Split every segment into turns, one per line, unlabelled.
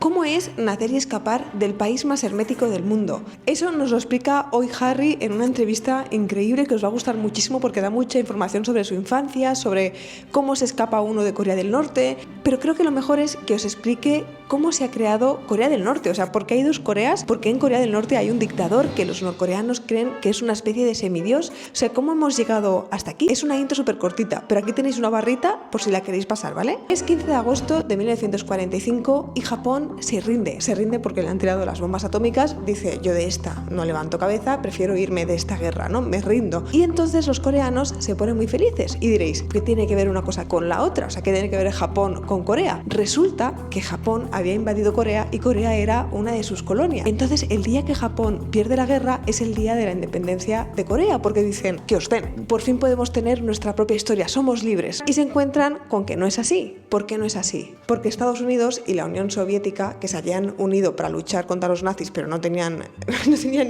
¿Cómo es nacer y escapar del país más hermético del mundo? Eso nos lo explica hoy Harry en una entrevista increíble que os va a gustar muchísimo porque da mucha información sobre su infancia, sobre cómo se escapa uno de Corea del Norte, pero creo que lo mejor es que os explique cómo se ha creado Corea del Norte, o sea, por qué hay dos Coreas, porque en Corea del Norte hay un dictador que los norcoreanos creen que es una especie de semidios, o sea, cómo hemos llegado hasta aquí. Es una intro súper cortita, pero aquí tenéis una barrita por si la queréis pasar, ¿vale? Es 15 de agosto de 1945 y Japón se rinde porque le han tirado las bombas atómicas, dice, yo de esta no levanto cabeza, prefiero irme de esta guerra, ¿no? Me rindo. Y entonces los coreanos se ponen muy felices y diréis, ¿qué tiene que ver una cosa con la otra? O sea, ¿qué tiene que ver Japón con Corea? Resulta que Japón había invadido Corea y Corea era una de sus colonias. Entonces, el día que Japón pierde la guerra es el día de la independencia de Corea, porque dicen, que os den, por fin podemos tener nuestra propia historia, somos libres. Y se encuentran con que no es así. ¿Por qué no es así? Porque Estados Unidos y la Unión Soviética, que se habían unido para luchar contra los nazis, pero no tenían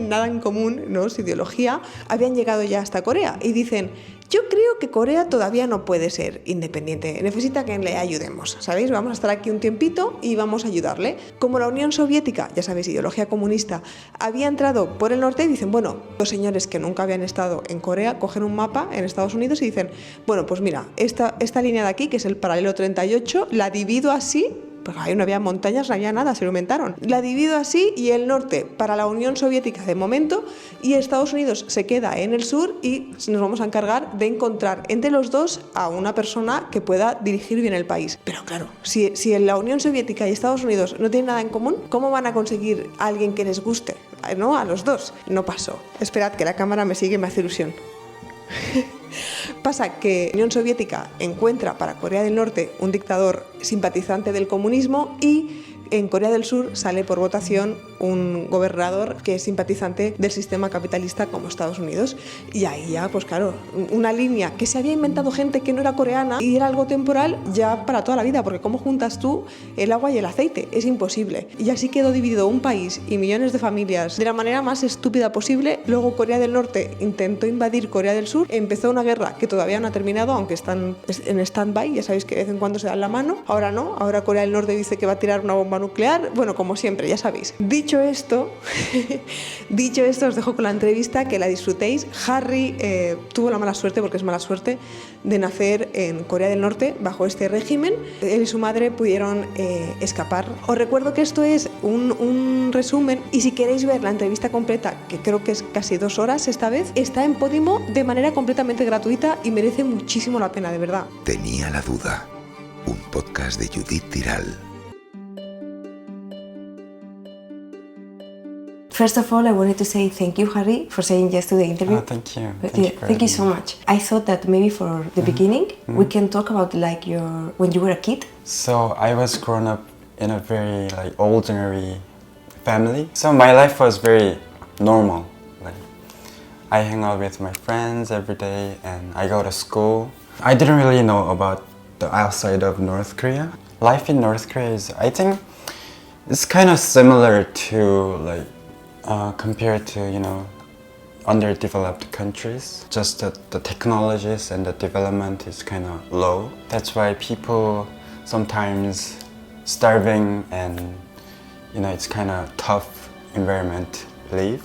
nada en común, ¿no? Su ideología, habían llegado ya hasta Corea y dicen, yo creo que Corea todavía no puede ser independiente, necesita que le ayudemos, ¿sabéis? Vamos a estar aquí un tiempito y vamos a ayudarle. Como la Unión Soviética, ya sabéis, ideología comunista, había entrado por el norte y dicen, bueno, los señores que nunca habían estado en Corea cogen un mapa en Estados Unidos y dicen, bueno, pues mira, esta línea de aquí, que es el paralelo 38, la divido así. Pues ahí no había montañas, no había nada, se lo inventaron. La divido así y el norte para la Unión Soviética de momento y Estados Unidos se queda en el sur y nos vamos a encargar de encontrar entre los dos a una persona que pueda dirigir bien el país. Pero claro, si la Unión Soviética y Estados Unidos no tienen nada en común, ¿cómo van a conseguir a alguien que les guste? ¿No? A los dos. No pasó. Esperad que la cámara me sigue, me hace ilusión. Pasa que la Unión Soviética encuentra para Corea del Norte un dictador simpatizante del comunismo y en Corea del Sur sale por votación un gobernador que es simpatizante del sistema capitalista como Estados Unidos. Y ahí ya, pues claro, una línea que se había inventado gente que no era coreana y era algo temporal ya para toda la vida, porque ¿cómo juntas tú el agua y el aceite? Es imposible. Y así quedó dividido un país y millones de familias de la manera más estúpida posible. Luego Corea del Norte intentó invadir Corea del Sur, empezó una guerra que todavía no ha terminado, aunque están en stand-by, ya sabéis que de vez en cuando se dan la mano. Ahora no, ahora Corea del Norte dice que va a tirar una bomba nuclear, bueno, como siempre, ya sabéis. Dicho esto, os dejo con la entrevista, que la disfrutéis. Harry tuvo la mala suerte, porque es mala suerte, de nacer en Corea del Norte bajo este régimen. Él y su madre pudieron escapar. Os recuerdo que esto es un resumen y si queréis ver la entrevista completa, que creo que es casi 2 horas esta vez, está en Podimo de manera completamente gratuita y merece muchísimo la pena, de verdad.
Tenía la duda, un podcast de Judith Tiral.
First of all, I wanted to say thank you, Harry, for saying yes to the interview.
Oh, thank you.
Thank you so much. I thought that maybe for the beginning, we can talk about like when you were a kid.
So I was grown up in a very ordinary family. So my life was very normal. Like I hang out with my friends every day and I go to school. I didn't really know about the outside of North Korea. Life in North Korea is, I think, it's kind of similar to compared to, underdeveloped countries. Just that the technologies and the development is kind of low. That's why people sometimes starving and, it's kind of tough environment to live.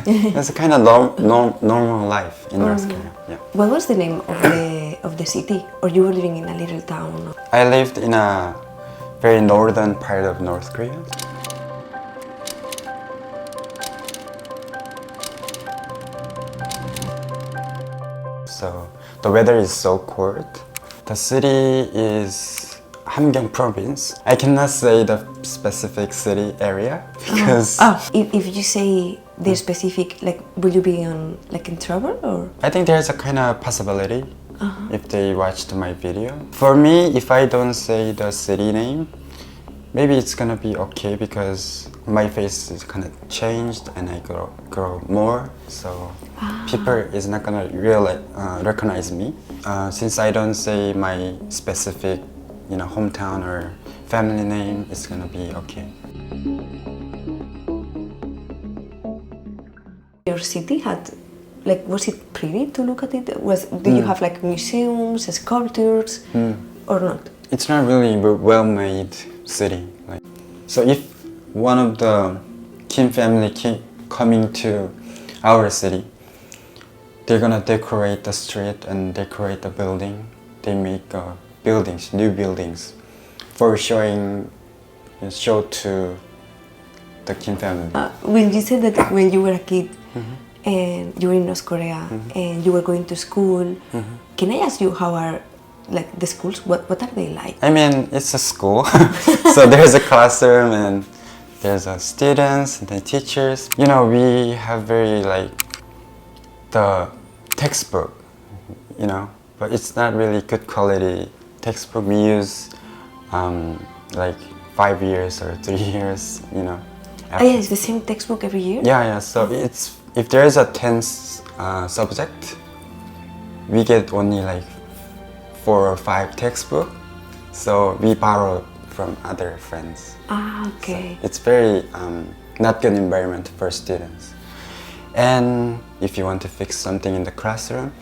It's a kind of normal life in North Korea. Yeah.
What was the name of the city? Or you were living in a little town?
I lived in a very northern part of North Korea. So the weather is so cold. The city is Hamgyong province. I cannot say the specific city area because
If you say the specific, will you be in trouble or?
I think there's a kind of possibility if they watched my video. For me, if I don't say the city name, maybe it's gonna be okay because my face is kind of changed and I grow more, so people is not gonna really recognize me. Since I don't say my specific, hometown or family name, it's gonna be okay.
Your city had, was it pretty to look at it? Did you have museums, sculptures, or not?
It's not really well-made city. So if one of the Kim family coming to our city, they're gonna decorate the street and decorate the building. They make buildings, new buildings, for showing show to the Kim family.
When you said that when you were a kid and you were in North Korea and you were going to school, can I ask you how are like the schools? What are they like?
I mean, it's a school, so there's a classroom and there's students and the teachers. You know, we have very like the textbook, you know, but it's not really good quality textbook. We use like 5 years or 3 years, you know.
Oh yeah, it's the same textbook every year?
Yeah. So it's if there's a 10th subject, we get only like 4 or 5 textbook. So we borrow from other friends.
Ah, okay.
So it's very not good environment for students. And if you want to fix something in the classroom,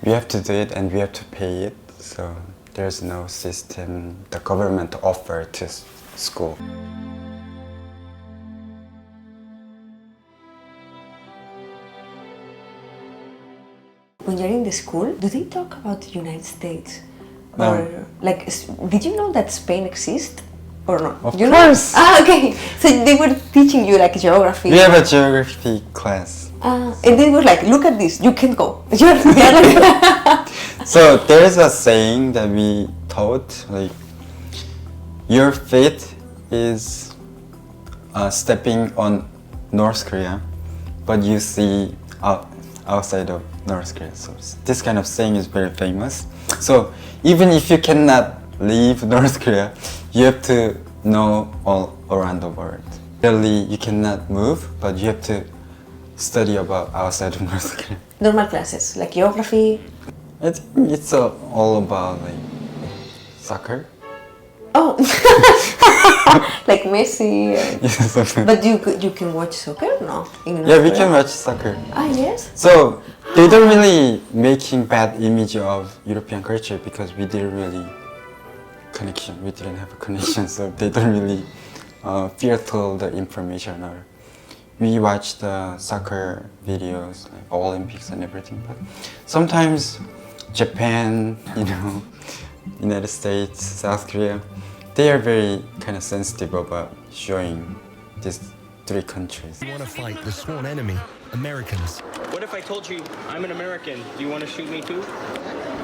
we have to do it and we have to pay it. So there's no system the government offer to school.
When you're in the school, do they talk about the United States?
No.
Or like, did you know that Spain exists? Or not?
Of
You
course.
Know? Ah, okay. So they were teaching you like geography.
We have a geography class.
And they were like, look at this, you can't go. They're like
So there's a saying that we taught, like, your feet is stepping on North Korea, but you see outside of North Korea. So this kind of saying is very famous. So even if you cannot leave North Korea, you have to know all around the world. Really, you cannot move, but you have to study about outside of North Korea.
normal classes, like geography.
I think it's all about like soccer.
Oh, like Messi.
Yeah, something.
But you can watch soccer? No. In North
Yeah, we
Korea?
can watch soccer.
Ah, yes.
So they don't really making bad image of European culture because we didn't really connection. We didn't have a connection, so they don't really filter the information. Or we watch the soccer videos, like Olympics and everything. But sometimes Japan, you know, United States, South Korea, they are very kind of sensitive about showing these 3 countries.
You want to fight the sworn enemy, Americans.
What if I told you I'm an American? Do you want to shoot me too?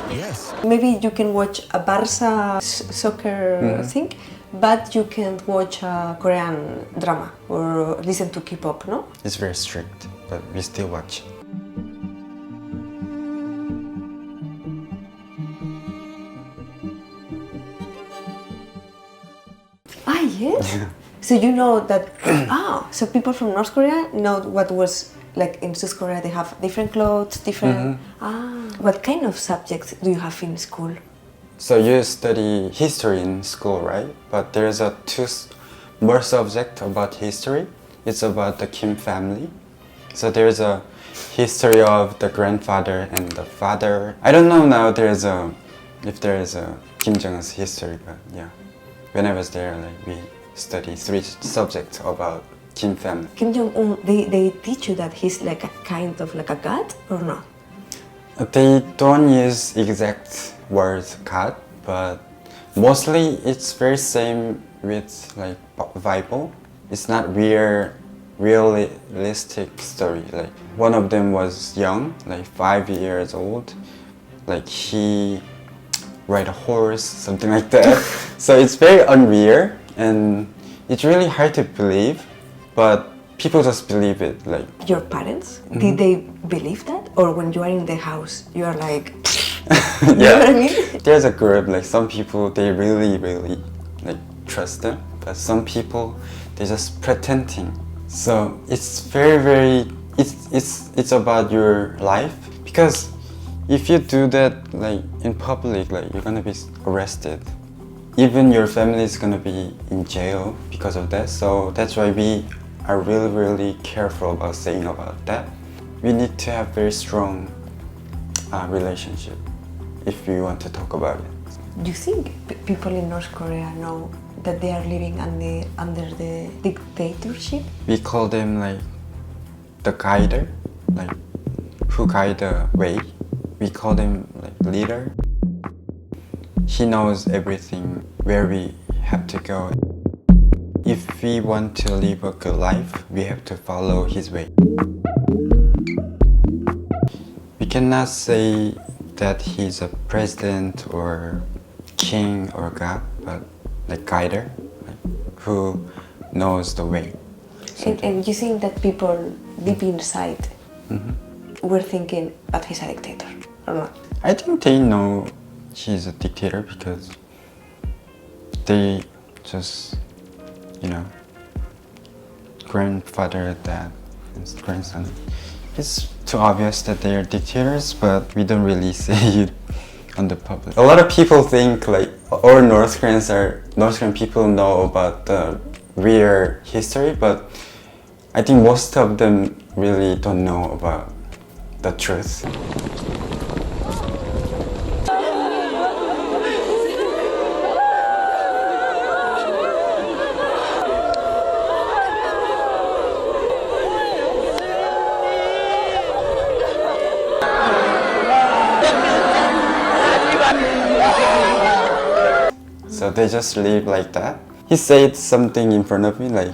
Yes.
Maybe you can watch a Barca soccer thing, but you can't watch a Korean drama or listen to K-pop, no?
It's very strict, but we still watch.
Ah, yes. So you know that, so people from North Korea know what was like in South Korea, they have different clothes, different, what kind of subjects do you have in school?
So you study history in school, right? But there's a 2 more subject about history. It's about the Kim family. So there's a history of the grandfather and the father. I don't know now if there is a Kim Jong Un's history, but yeah. When I was there, like we studied 3 subjects about Kim family.
Kim Jong Un, they teach you that he's like a kind of like a god or not?
They don't use exact words God, but mostly it's very same with like Bible. It's not realistic story. Like one of them was young, like 5 years old. Like he ride a horse, something like that. So it's very unreal and it's really hard to believe, but people just believe it. Like
Your parents, did they believe that? Or when you are in the house, you are like, you know what I mean?
There's a group, like some people, they really like trust them, but some people, they're just pretending. So it's very, it's about your life, because if you do that like in public, like you're gonna be arrested. Even your family is gonna be in jail because of that. So that's why we are really careful about saying about that. We need to have very strong relationship if we want to talk about it.
Do you think people in North Korea know that they are living under the dictatorship?
We call them like the guider, like who guide the way. We call them like leader. He knows everything, where we have to go. If we want to live a good life, we have to follow his way. We cannot say that he's a president or king or God, but like guider, like, who knows the way.
And you think that people deep inside were thinking, but he's a dictator, or not?
I think they know he's a dictator because they just, grandfather, dad, and grandson. It's too obvious that they are dictators, but we don't really say it on the public. A lot of people think like all North Korean people know about the real history, but I think most of them really don't know about the truth. So they just live like that. He said something in front of me, like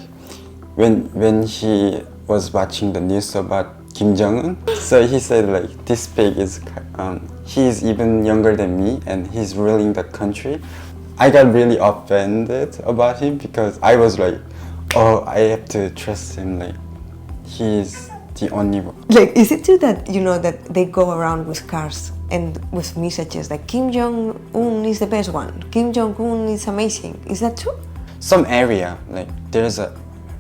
when he was watching the news about Kim Jong Un. So he said like this pig is he is even younger than me and he's ruling the country. I got really offended about him because I was like, oh, I have to trust him. Like he's the only one.
Like, is it true that that they go around with cars and with messages like Kim Jong Un is the best one, Kim Jong Un is amazing? Is that true?
Some area, like there's a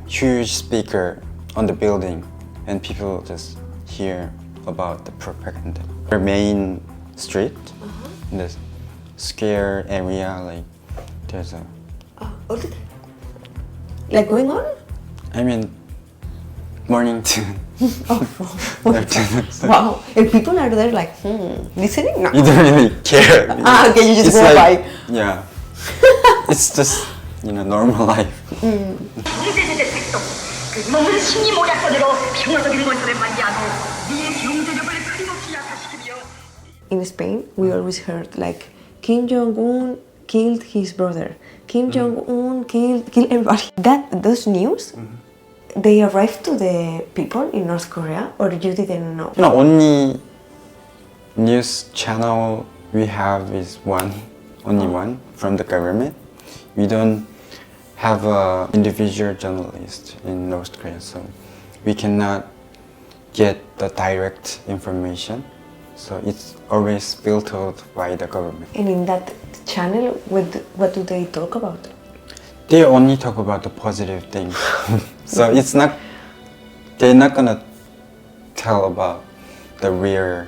huge speaker on the building and people just hear about the propaganda. Our main street, in the square area, like there's a...
All the time? Like going on?
I mean, morning to afternoon.
Wow, and people are there like, listening? No.
You don't really care.
Okay, you just
It's
go
like,
by.
Yeah. It's just, normal life.
In Spain, we always heard like Kim Jong Un killed his brother. Kim Jong Un killed everybody. Those news, they arrived to the people in North Korea, or you didn't know?
Only news channel we have is only one from the government. We don't have an individual journalist in North Korea, so we cannot get the direct information. So it's always filtered by the government.
And in that channel, what do they talk about?
They only talk about the positive things. So they're not gonna tell about the real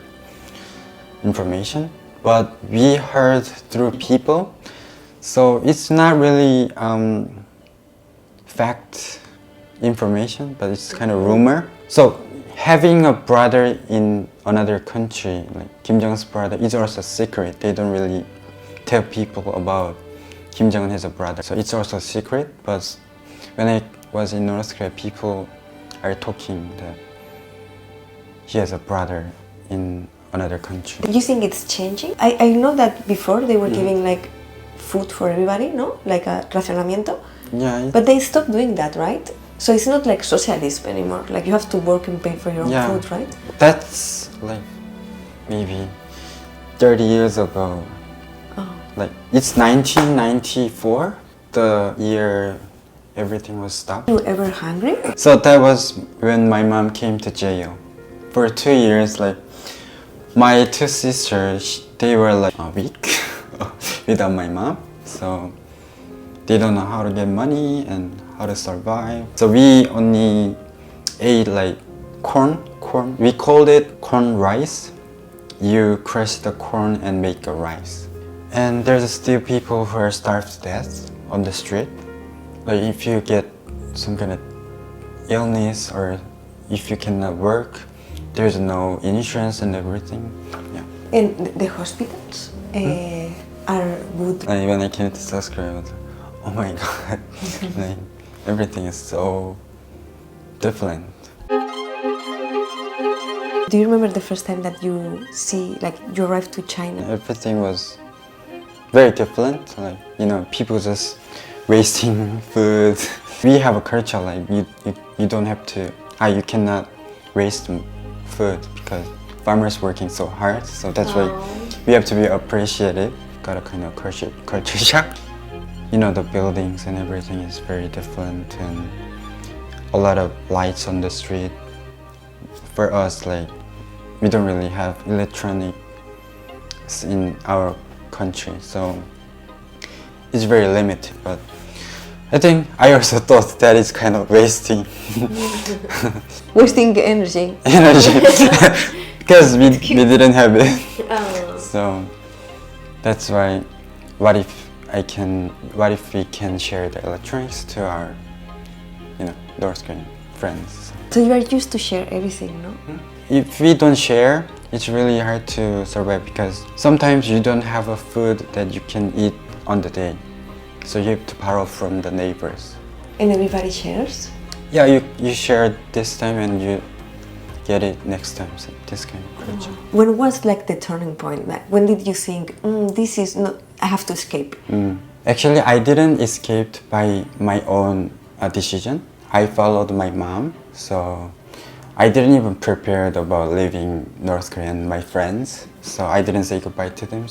information, but we heard through people. So it's not really fact information, but it's kind of rumor. So having a brother in another country, like Kim Jong-un's brother, is also a secret. They don't really tell people about Kim Jong-un has a brother. So it's also a secret, but when I was in North Korea, people are talking that he has a brother in another country.
Do you think it's changing? I know that before they were giving like food for everybody, no? Like a racionamiento.
Yeah.
But they stopped doing that, right? So it's not like socialism anymore. Like you have to work and pay for your own food, right?
That's like maybe 30 years ago.
Oh.
Like it's 1994, the year everything was stopped.
You ever hungry?
So that was when my mom came to jail. For 2 years, like my two sisters, they were like a week without my mom. So they don't know how to get money and how to survive. So we only ate like corn. We called it corn rice. You crush the corn and make a rice. And there's still people who are starved to death on the street. Like if you get some kind of illness or if you cannot work, there's no insurance and everything. Yeah.
And the hospitals are good.
When I came to South Korea, I was like, oh my god, like everything is so different.
Do you remember the first time that you arrived to China?
Everything was very different. Like, you know, people just wasting food. We have a culture like you don't have to, you cannot waste food because farmers working so hard. So that's why we have to be appreciative. Got a kind of culture shock. You know, the buildings and everything is very different and a lot of lights on the street. For us, like, we don't really have electronics in our country, so it's very limited. But I think I also thought that it's kind of wasting
Wasting energy.
because we didn't have it. So that's why, what if we can share the electronics to our, you know, North Korean friends?
So you are used to share everything, no?
If we don't share, it's really hard to survive because sometimes you don't have a food that you can eat on the day. So you have to borrow from the neighbors.
And everybody shares?
Yeah, you share this time and you get it next time. So this kind of culture.
When was like the turning point? Like, when did you think, this is not, I have to escape?
Actually, I didn't escape by my own decision. I followed my mom, so I didn't even prepare about leaving North Korea and my friends. So I didn't say goodbye to them.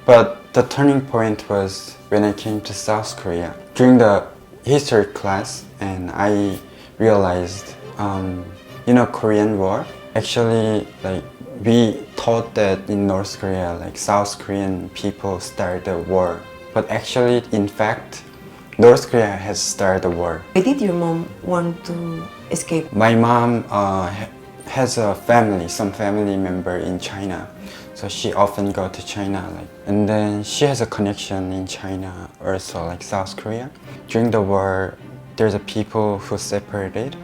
But the turning point was when I came to South Korea during the history class, and I realized, you know, Korean War. Actually, like, we thought that in North Korea, like, South Korean people started the war, but actually, in fact, North Korea has started the war.
Why did your mom want to escape?
My mom has a family, some family member in China, so she often go to China, like, and then she has a connection in China, also like South Korea. During the war, there's a people who separated,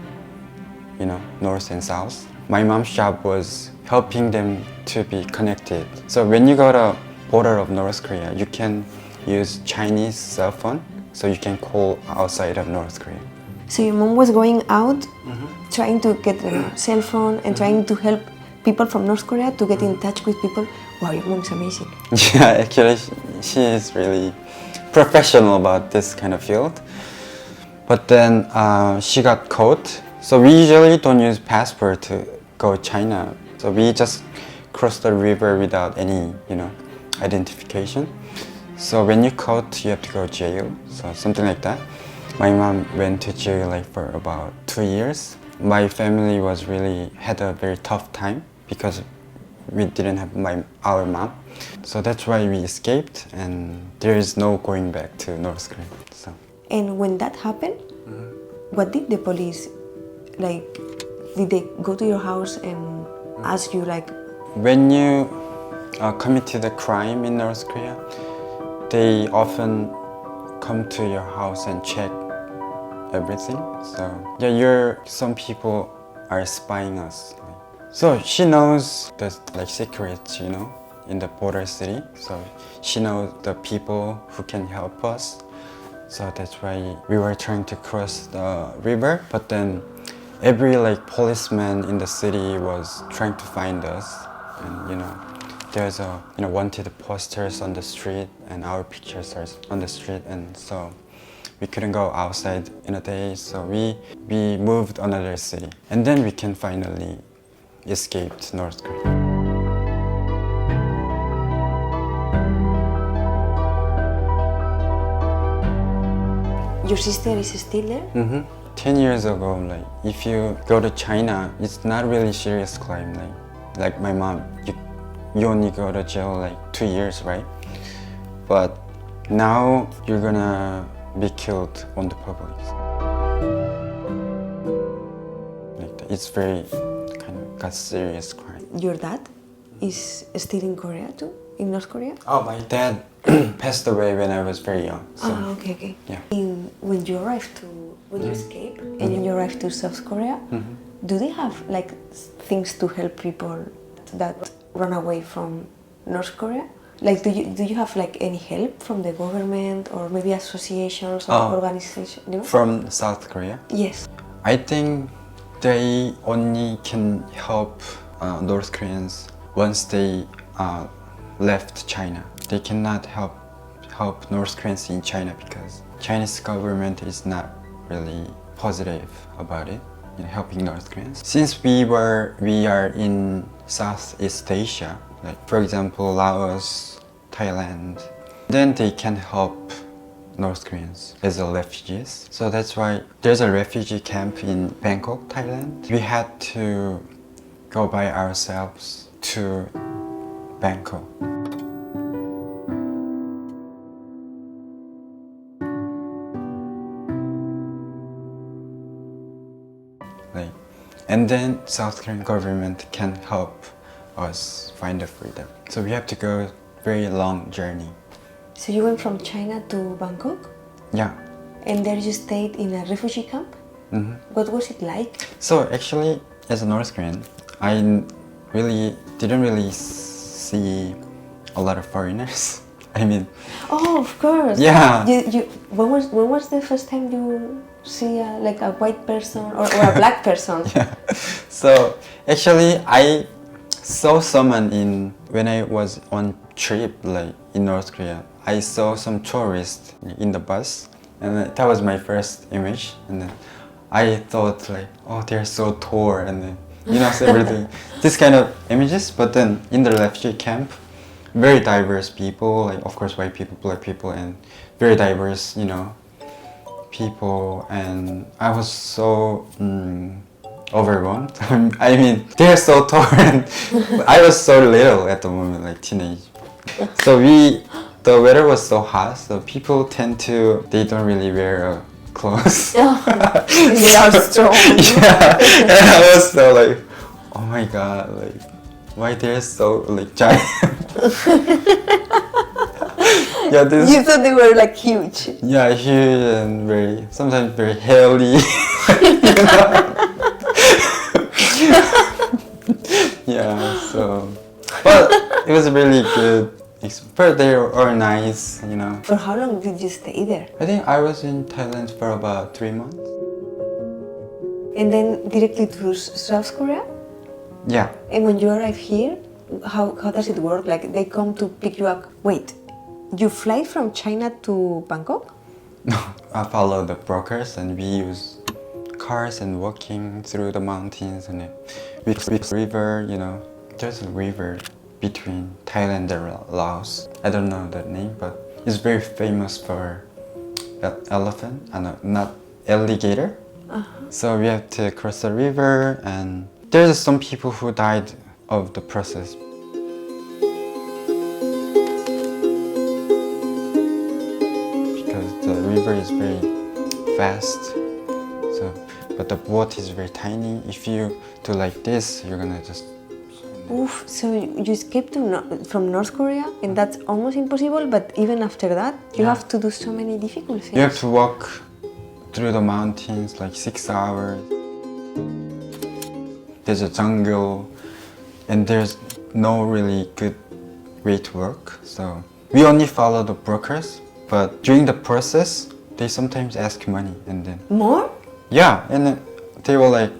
you know, North and South. My mom's job was helping them to be connected. So when you go to border of North Korea, you can use Chinese cell phone, so you can call outside of North Korea.
So your mom was going out, trying to get a cell phone and trying to help people from North Korea to get in touch with people. Wow, your mom is amazing.
Yeah, actually, she is really professional about this kind of field. But then she got caught. So we usually don't use passport to go China. So we just cross the river without any, you know, identification. So when you caught, you have to go to jail. So something like that. My mom went to jail like for about 2 years. My family had a very tough time because we didn't have our mom. So that's why we escaped, and there is no going back to North Korea. So.
And when that happened, what did the police, like, did they go to your house and ask you, like...
When you committed a crime in North Korea, they often come to your house and check everything. So yeah, some people are spying us. So she knows the secrets, you know, in the border city. So she knows the people who can help us. So that's why we were trying to cross the river. But then every policeman in the city was trying to find us, and you know, there's wanted posters on the street, and our pictures are on the street, and so we couldn't go outside in a day. So we moved another city, and then we can finally escape North Korea.
Your sister is still there?
10 years ago, if you go to China, it's not really serious crime. Like my mom, you only go to jail 2 years, right? But now you're gonna be killed on the public. It's very got serious crime.
Your dad is still in Korea too? In North Korea?
Oh, my dad passed away when I was very young. So,
okay.
Yeah.
When you escape and you arrive to South Korea, do they have things to help people that run away from North Korea? Like, do you have like any help from the government or maybe associations or organizations? You know?
From South Korea?
Yes.
I think they only can help North Koreans once they left China. They cannot help North Koreans in China because Chinese government is not really positive about it, helping North Koreans. Since we are in Southeast Asia, like for example Laos, Thailand, then they can help North Koreans as refugees. So that's why there's a refugee camp in Bangkok, Thailand. We had to go by ourselves to Bangkok. And then South Korean government can help us find the freedom. So we have to go very long journey.
So you went from China to Bangkok?
Yeah.
And there you stayed in a refugee camp?
Mm-hmm.
What was it like?
So actually, as a North Korean, I didn't really see a lot of foreigners. I mean,
oh, of course.
Yeah.
When was the first time you see a white person or a black person?
Yeah. So actually, I saw someone when I was on trip like in North Korea. I saw some tourists in the bus, and that was my first image. And then I thought like, oh, they're so tall, and then so everything, this kind of images. But then in the refugee camp, very diverse people, like of course white people, black people, and very diverse, people. And I was so overwhelmed. I mean, they're so tall, and I was so little at the moment, like teenage. So the weather was so hot, so people they don't really wear clothes.
They are strong.
Yeah, and I was so like, oh my god, like why they're so like giant. Yeah,
you thought they were like huge.
Yeah, huge and sometimes very hairy. Yeah, so but it was really good. But they are nice,
For how long did you stay there?
I think I was in Thailand for about 3 months.
And then directly to South Korea?
Yeah.
And when you arrive here, how does it work? Like they come to pick you up. Wait, you fly from China to Bangkok?
No, I follow the brokers and we use cars and walking through the mountains and with river, there's a river between Thailand and Laos. I don't know the name, but it's very famous for elephant, not alligator. So we have to cross the river, and there's some people who died of the process. Because the river is very fast, but the boat is very tiny. If you do like this, you're gonna just...
Oof, so you escaped from North Korea, and that's almost impossible, but even after that, you have to do so many difficult things.
You have to walk through the mountains like 6 hours. There's a jungle, and there's no really good way to work. So we only follow the brokers, but during the process, they sometimes ask money, and then...
More?
Yeah, and then they were like,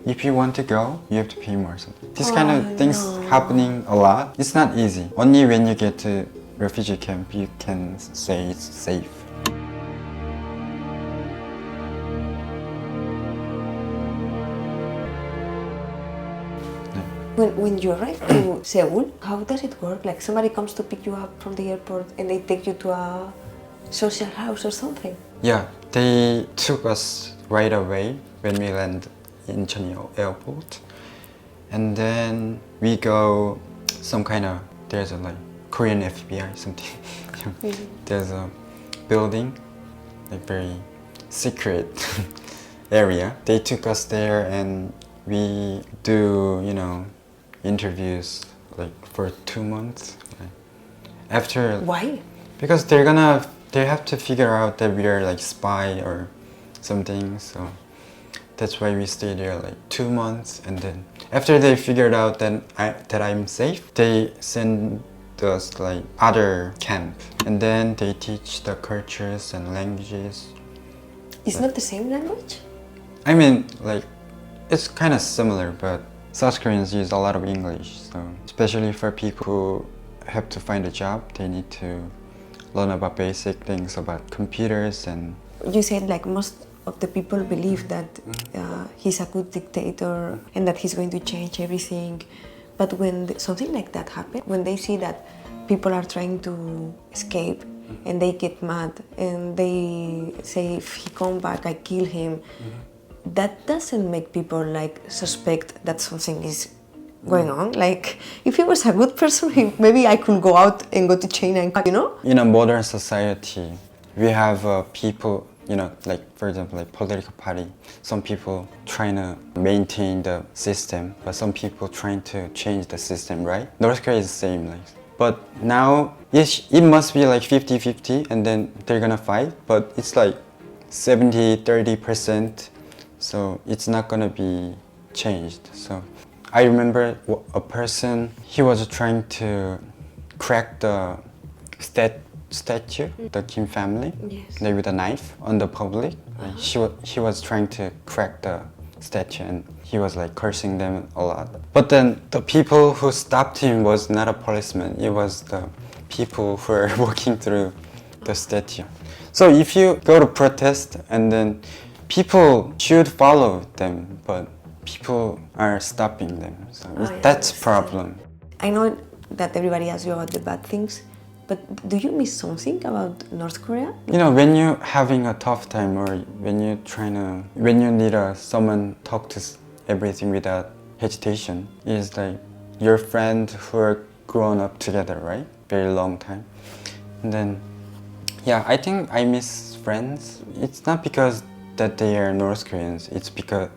if you want to go, you have to pay more. Something. This kind of things happening a lot. It's not easy. Only when you get to refugee camp, you can say it's safe.
When you arrive to Seoul, how does it work? Like somebody comes to pick you up from the airport and they take you to a social house or something?
Yeah, they took us right away when we landed in Tenía airport, and then we go there's a Korean FBI something. There's a building, very secret area. They took us there and we do interviews for 2 months. After
Why?
Because they have to figure out that we are spy or something, so that's why we stayed there 2 months, and then after they figured out that I'm safe, they send those like other camp, and then they teach the cultures and languages.
It's not the same language?
I mean, like, it's kind of similar, but South Koreans use a lot of English, so especially for people who have to find a job, they need to learn about basic things about computers. And
You said like most of the people believe that he's a good dictator and that he's going to change everything. But when something like that happens, when they see that people are trying to escape and they get mad and they say, if he come back, I kill him, that doesn't make people like suspect that something is going on. Like, if he was a good person, maybe I could go out and go to China and, you know?
in a modern society, we have people, you know, like for example, like political party. Some people trying to maintain the system, but some people trying to change the system, right? North Korea is the same, like. But now, yes, it must be like 50-50 and then they're gonna fight, but it's like 70-30%, so it's not gonna be changed. So I remember a person, he was trying to crack the statue, the Kim family,
Yes.
like with a knife on the public. Like he was trying to crack the statue and he was like cursing them a lot. But then the people who stopped him was not a policeman, it was the people who are walking through the statue. So if you go to protest and then people should follow them, but people are stopping them. So that's a problem.
I know that everybody asks you about the bad things, but do you miss something about North Korea?
You know, when you're having a tough time or when you need someone talk to everything without hesitation, is like your friend who are grown up together, right? Very long time. And then, yeah, I think I miss friends. It's not because that they are North Koreans, it's because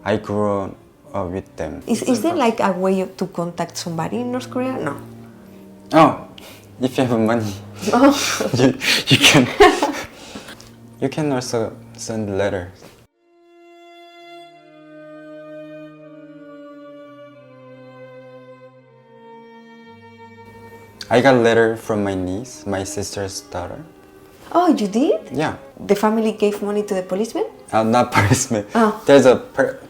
I grew up with them.
Is there like a way to contact somebody in North Korea? No.
Oh, if you have money, you can. You can also send letters. I got a letter from my niece, my sister's daughter.
Oh, you did?
Yeah.
The family gave money to the policeman?
Not policeman.
Oh.
There's a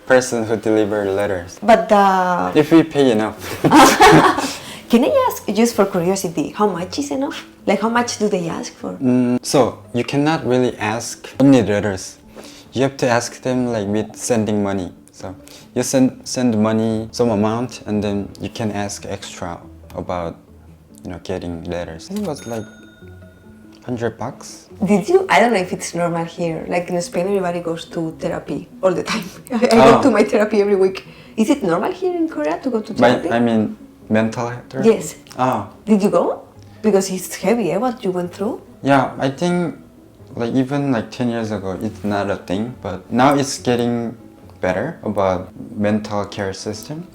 person who delivers letters.
But the...
If we pay enough.
Can I ask, just for curiosity, how much is enough? Like, how much do they ask for?
So, you cannot really ask only letters. You have to ask them like with sending money. So, you send money, some amount, and then you can ask extra about, you know, getting letters. I think it was like $100.
Did you? I don't know if it's normal here. Like in Spain, everybody goes to therapy all the time. I go to my therapy every week. Is it normal here in Korea to go to therapy?
I mean, mental health therapy?
Yes.
Oh.
Did you go? Because it's heavy, eh, what you went through?
Yeah, I think like even like 10 years ago, it's not a thing, but now it's getting better about mental care system,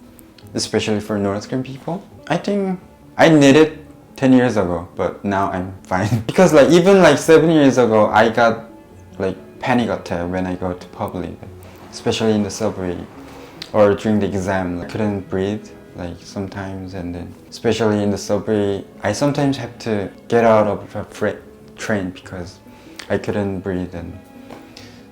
especially for North Korean people. I think I needed 10 years ago, but now I'm fine. Because like even like 7 years ago, I got like panic attack when I go to public, especially in the subway or during the exam. I couldn't breathe like sometimes, and then especially in the subway, I sometimes have to get out of a train because I couldn't breathe, and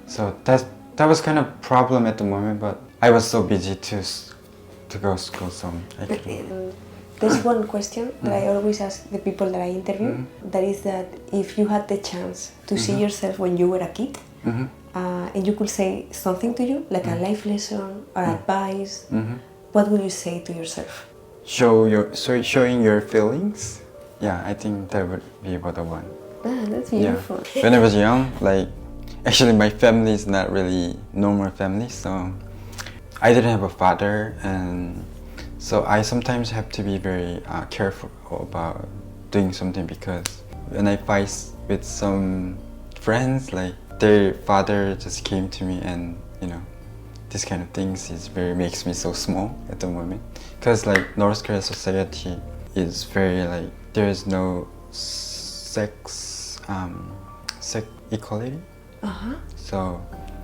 so that was kind of problem at the moment. But I was so busy to go to school, so I couldn't.
There's one question that I always ask the people that I interview. That is that if you had the chance to see yourself when you were a kid, and you could say something to you, like a life lesson or advice, what would you say to yourself?
Showing your feelings. Yeah, I think that would be what I want.
Ah, that's beautiful.
Yeah. When I was young, like actually my family is not really normal family, so I didn't have a father, and so I sometimes have to be very careful about doing something, because when I fight with some friends, like their father just came to me, and you know, this kind of things makes me so small at the moment. Because like North Korea society is very like, there is no sex equality. So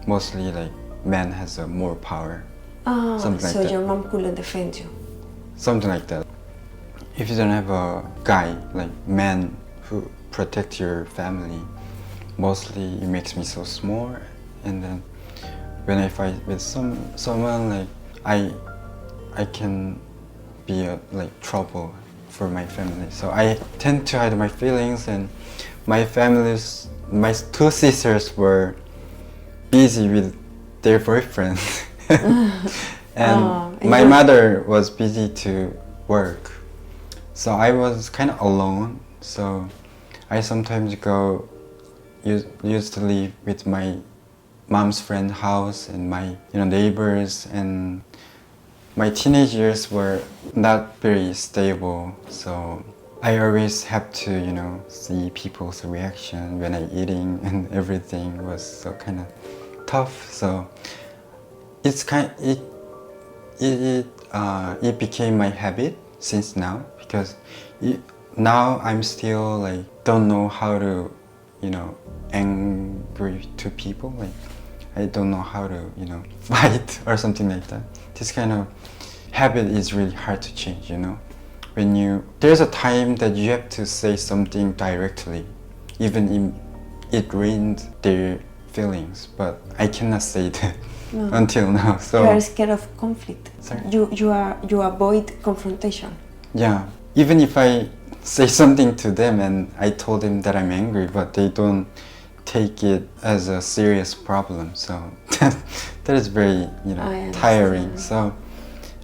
mostly like man has more power.
Oh,
something like
so
that.
your mom couldn't defend you.
Something like that. if you don't have a guy, like man, who protect your family, mostly it makes me so small. And then when I fight with someone, like I can be a trouble for my family. So I tend to hide my feelings, and my two sisters were busy with their boyfriends. And my mother was busy to work. So I was kind of alone. So I sometimes used to live with my mom's friend's house and my neighbors, and my teenage years were not very stable. So I always have to see people's reaction when I'm eating, and everything was so kind of tough. So it became my habit since now, because now I'm still don't know how to angry to people. I don't know how to fight or something like that. This kind of habit is really hard to change. When there's a time that you have to say something directly, even if it ruined their feelings, but I cannot say that until now. So
you are scared of conflict.
Sorry?
You avoid confrontation.
Yeah, even if I say something to them and I told them that I'm angry, but they don't take it as a serious problem. So that is very tiring. So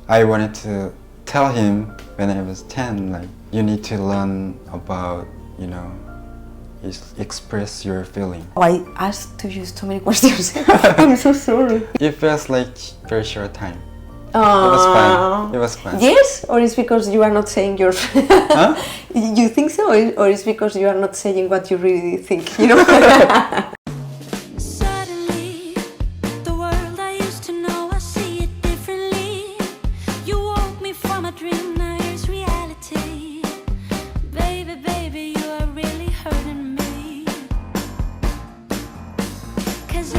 I wanted to tell him when I was 10, you need to learn about express your feeling.
Oh, I asked to you so many questions. I'm so sorry.
It feels like very short time. It was fun.
Yes, or it's because you are not saying your.
Huh?
You think so, or it's because you are not saying what you really think?
Suddenly, the world I used to know, I see it differently. You woke me from a dream, now here's reality. Baby, baby, you are really hurting me. 'Cause